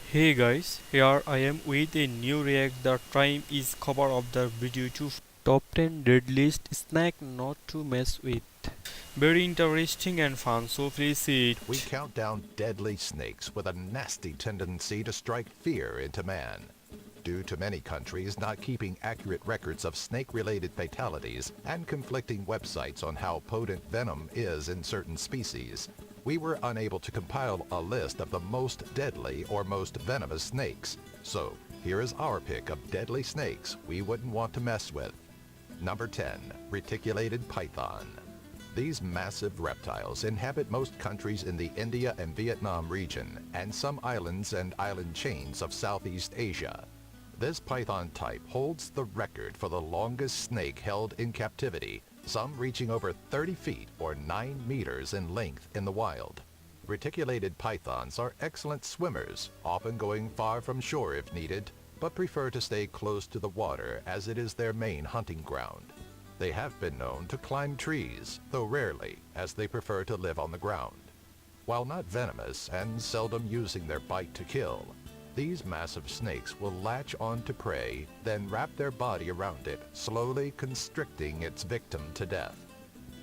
Hey guys, here I am with a new react. The time is cover of the video to top 10 deadliest snack not to mess with. Very interesting and fun, so please see We it. count down deadly snakes with a nasty tendency to strike fear into man. Due to many countries not keeping accurate records of snake-related fatalities and conflicting websites on how potent venom is in certain species, we were unable to compile a list of the most deadly or most venomous snakes. So, here is our pick of deadly snakes we wouldn't want to mess with. Number 10. Reticulated python. These massive reptiles inhabit most countries in the India and Vietnam region and some islands and island chains of Southeast Asia. This python type holds the record for the longest snake held in captivity, some reaching over 30 feet or 9 meters in length in the wild. Reticulated pythons are excellent swimmers, often going far from shore if needed, but prefer to stay close to the water as it is their main hunting ground. They have been known to climb trees, though rarely, as they prefer to live on the ground. While not venomous and seldom using their bite to kill, these massive snakes will latch on to prey, then wrap their body around it, slowly constricting its victim to death.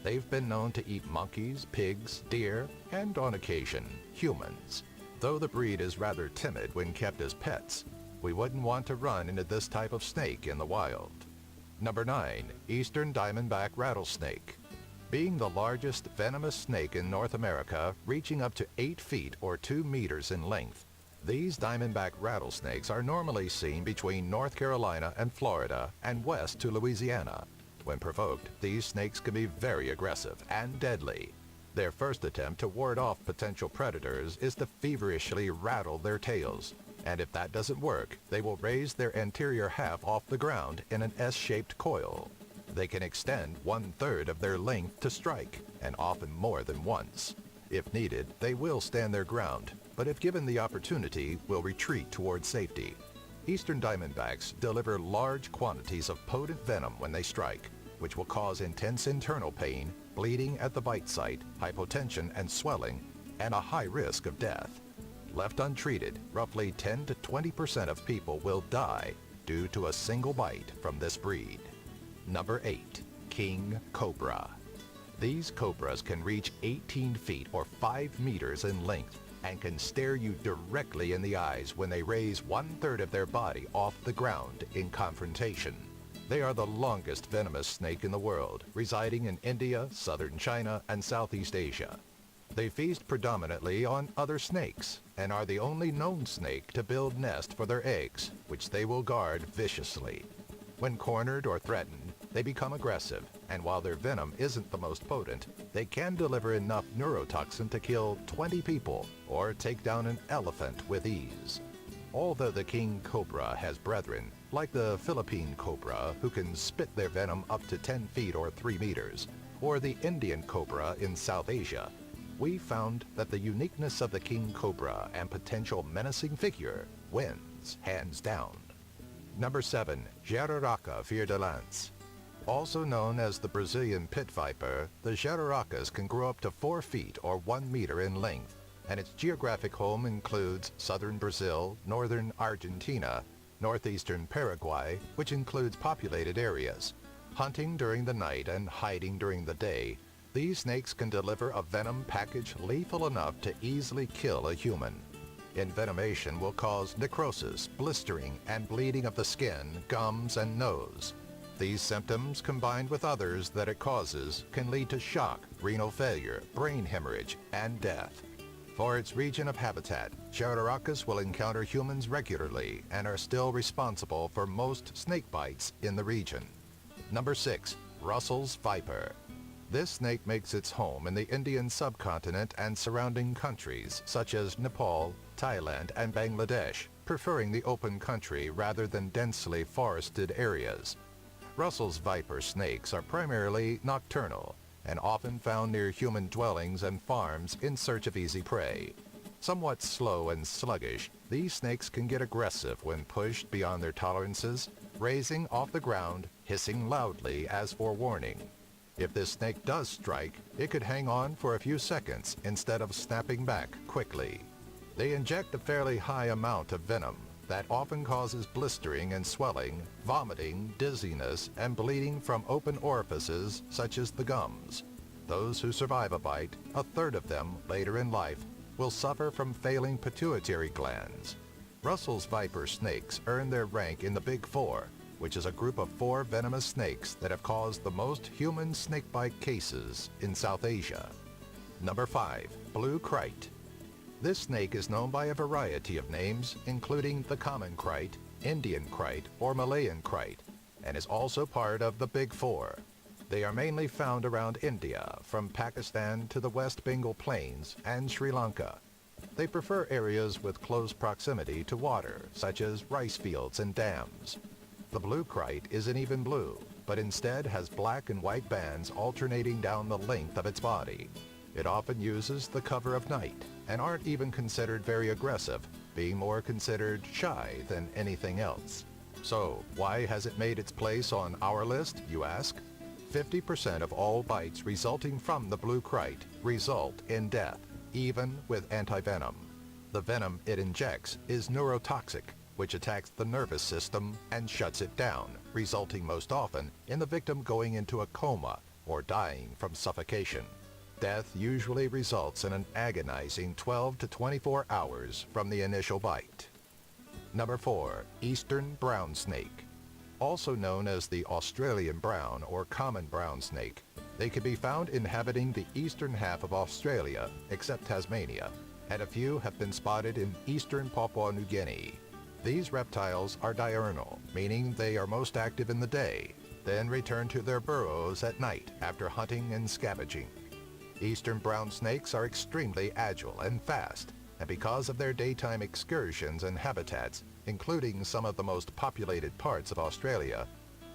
They've been known to eat monkeys, pigs, deer, and on occasion, humans. Though the breed is rather timid when kept as pets, we wouldn't want to run into this type of snake in the wild. Number 9. Eastern diamondback rattlesnake. Being the largest venomous snake in North America, reaching up to 8 feet or 2 meters in length, these diamondback rattlesnakes are normally seen between North Carolina and Florida and west to Louisiana. When provoked, these snakes can be very aggressive and deadly. Their first attempt to ward off potential predators is to feverishly rattle their tails. And if that doesn't work, they will raise their anterior half off the ground in an S-shaped coil. They can extend 1/3 of their length to strike, and often more than once. If needed, they will stand their ground, but if given the opportunity, will retreat toward safety. Eastern diamondbacks deliver large quantities of potent venom when they strike, which will cause intense internal pain, bleeding at the bite site, hypotension and swelling, and a high risk of death. Left untreated, roughly 10 to 20% of people will die due to a single bite from this breed. Number 8. King Cobra. These cobras can reach 18 feet or 5 meters in length and can stare you directly in the eyes when they raise 1/3 of their body off the ground in confrontation. They are the longest venomous snake in the world, residing in India, southern China, and Southeast Asia. They feast predominantly on other snakes and are the only known snake to build nests for their eggs, which they will guard viciously. When cornered or threatened, they become aggressive, and while their venom isn't the most potent, they can deliver enough neurotoxin to kill 20 people or take down an elephant with ease. Although the king cobra has brethren, like the Philippine cobra, who can spit their venom up to 10 feet or 3 meters, or the Indian cobra in South Asia, we found that the uniqueness of the king cobra and potential menacing figure wins hands down. Number 7. Jararaca vir-de-lance. Also known as the Brazilian pit viper, the jararacas can grow up to 4 feet or 1 meter in length, and its geographic home includes southern Brazil, northern Argentina, northeastern Paraguay, which includes populated areas. Hunting during the night and hiding during the day, these snakes can deliver a venom package lethal enough to easily kill a human. Envenomation will cause necrosis, blistering, and bleeding of the skin, gums, and nose. These symptoms, combined with others that it causes, can lead to shock, renal failure, brain hemorrhage, and death. For its region of habitat, jararacas will encounter humans regularly and are still responsible for most snake bites in the region. Number 6. Russell's viper. This snake makes its home in the Indian subcontinent and surrounding countries such as Nepal, Thailand, and Bangladesh, preferring the open country rather than densely forested areas. Russell's viper snakes are primarily nocturnal and often found near human dwellings and farms in search of easy prey. Somewhat slow and sluggish, these snakes can get aggressive when pushed beyond their tolerances, raising off the ground, hissing loudly as for warning. If this snake does strike, it could hang on for a few seconds instead of snapping back quickly. They inject a fairly high amount of venom that often causes blistering and swelling, vomiting, dizziness, and bleeding from open orifices such as the gums. Those who survive a bite, a third of them later in life, will suffer from failing pituitary glands. Russell's viper snakes earn their rank in the Big Four, which is a group of 4 venomous snakes that have caused the most human snakebite cases in South Asia. Number 5. Blue Kite. This snake is known by a variety of names, including the common kite, Indian kite, or Malayan kite, and is also part of the Big Four. They are mainly found around India, from Pakistan to the West Bengal Plains and Sri Lanka. They prefer areas with close proximity to water, such as rice fields and dams. The blue kite isn't even blue, but instead has black and white bands alternating down the length of its body. It often uses the cover of night, and aren't even considered very aggressive, being more considered shy than anything else. So, why has it made its place on our list, you ask? 50% of all bites resulting from the blue kite result in death, even with antivenom. The venom it injects is neurotoxic, which attacks the nervous system and shuts it down, resulting most often in the victim going into a coma or dying from suffocation. Death usually results in an agonizing 12 to 24 hours from the initial bite. Number 4. Eastern brown snake. Also known as the Australian brown or common brown snake, they can be found inhabiting the eastern half of Australia, except Tasmania, and a few have been spotted in eastern Papua New Guinea. These reptiles are diurnal, meaning they are most active in the day, then return to their burrows at night after hunting and scavenging. Eastern brown snakes are extremely agile and fast, and because of their daytime excursions and habitats, including some of the most populated parts of Australia,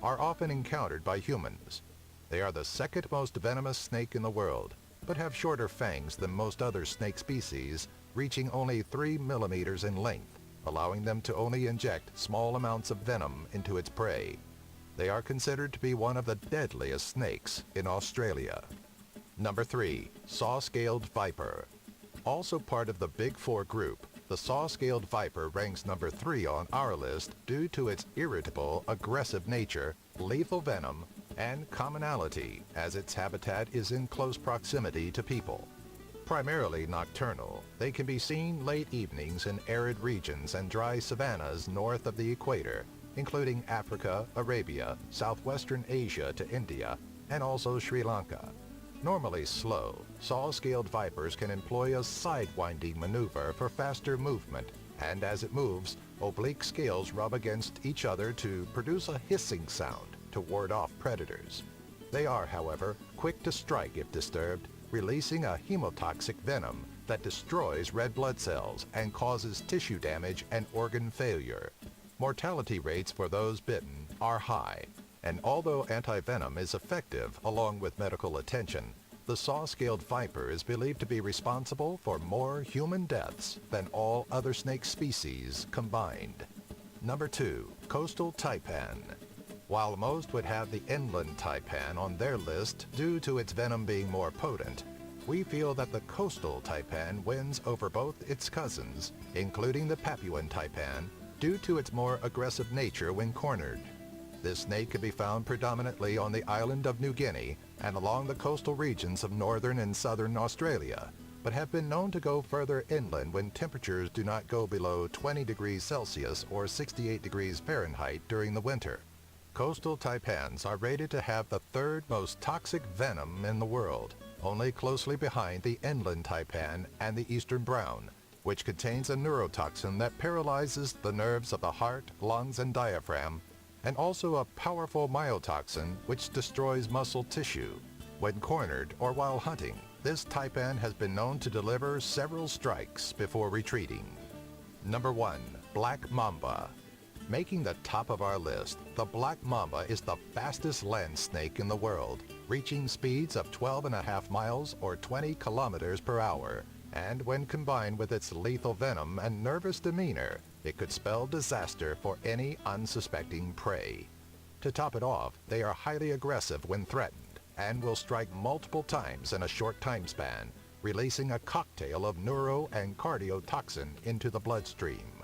are often encountered by humans. They are the second most venomous snake in the world, but have shorter fangs than most other snake species, reaching only 3 millimeters in length, allowing them to only inject small amounts of venom into its prey. They are considered to be one of the deadliest snakes in Australia. Number 3. Saw-scaled viper. Also part of the Big Four group, the saw-scaled viper ranks number 3 on our list due to its irritable, aggressive nature, lethal venom, and commonality, as its habitat is in close proximity to people. Primarily nocturnal, they can be seen late evenings in arid regions and dry savannas north of the equator, including Africa, Arabia, southwestern Asia to India, and also Sri Lanka. Normally slow, saw-scaled vipers can employ a sidewinding maneuver for faster movement, and as it moves, oblique scales rub against each other to produce a hissing sound to ward off predators. They are, however, quick to strike if disturbed, releasing a hemotoxic venom that destroys red blood cells and causes tissue damage and organ failure. Mortality rates for those bitten are high, and although antivenom is effective along with medical attention, the saw-scaled viper is believed to be responsible for more human deaths than all other snake species combined. Number 2. Coastal taipan. While most would have the inland taipan on their list due to its venom being more potent, we feel that the coastal taipan wins over both its cousins, including the Papuan taipan, due to its more aggressive nature when cornered. This snake can be found predominantly on the island of New Guinea and along the coastal regions of northern and southern Australia, but have been known to go further inland when temperatures do not go below 20 degrees Celsius or 68 degrees Fahrenheit during the winter. Coastal taipans are rated to have the third most toxic venom in the world, only closely behind the inland taipan and the eastern brown, which contains a neurotoxin that paralyzes the nerves of the heart, lungs, and diaphragm, and also a powerful myotoxin which destroys muscle tissue. When cornered or while hunting, this taipan has been known to deliver several strikes before retreating. Number 1. Black mamba. Making the top of our list, the black mamba is the fastest land snake in the world, reaching speeds of 12.5 miles or 20 kilometers per hour. And when combined with its lethal venom and nervous demeanor, it could spell disaster for any unsuspecting prey. To top it off, they are highly aggressive when threatened and will strike multiple times in a short time span, releasing a cocktail of neuro and cardiotoxin into the bloodstream.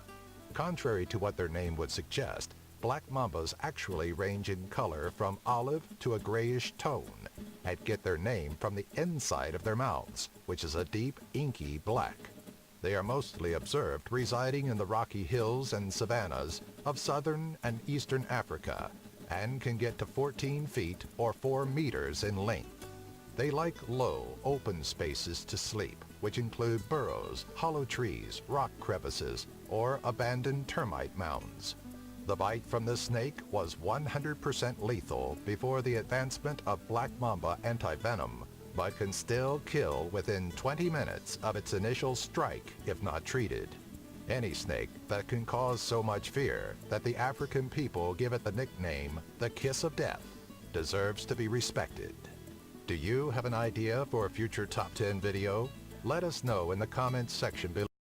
Contrary to what their name would suggest, black mambas actually range in color from olive to a grayish tone and get their name from the inside of their mouths, which is a deep, inky black. They are mostly observed residing in the rocky hills and savannas of southern and eastern Africa and can get to 14 feet or 4 meters in length. They like low, open spaces to sleep, which include burrows, hollow trees, rock crevices, or abandoned termite mounds. The bite from the snake was 100% lethal before the advancement of black mamba antivenom, but can still kill within 20 minutes of its initial strike if not treated. Any snake that can cause so much fear that the African people give it the nickname the kiss of death deserves to be respected. Do you have an idea for a future top 10 video? Let us know in the comments section below.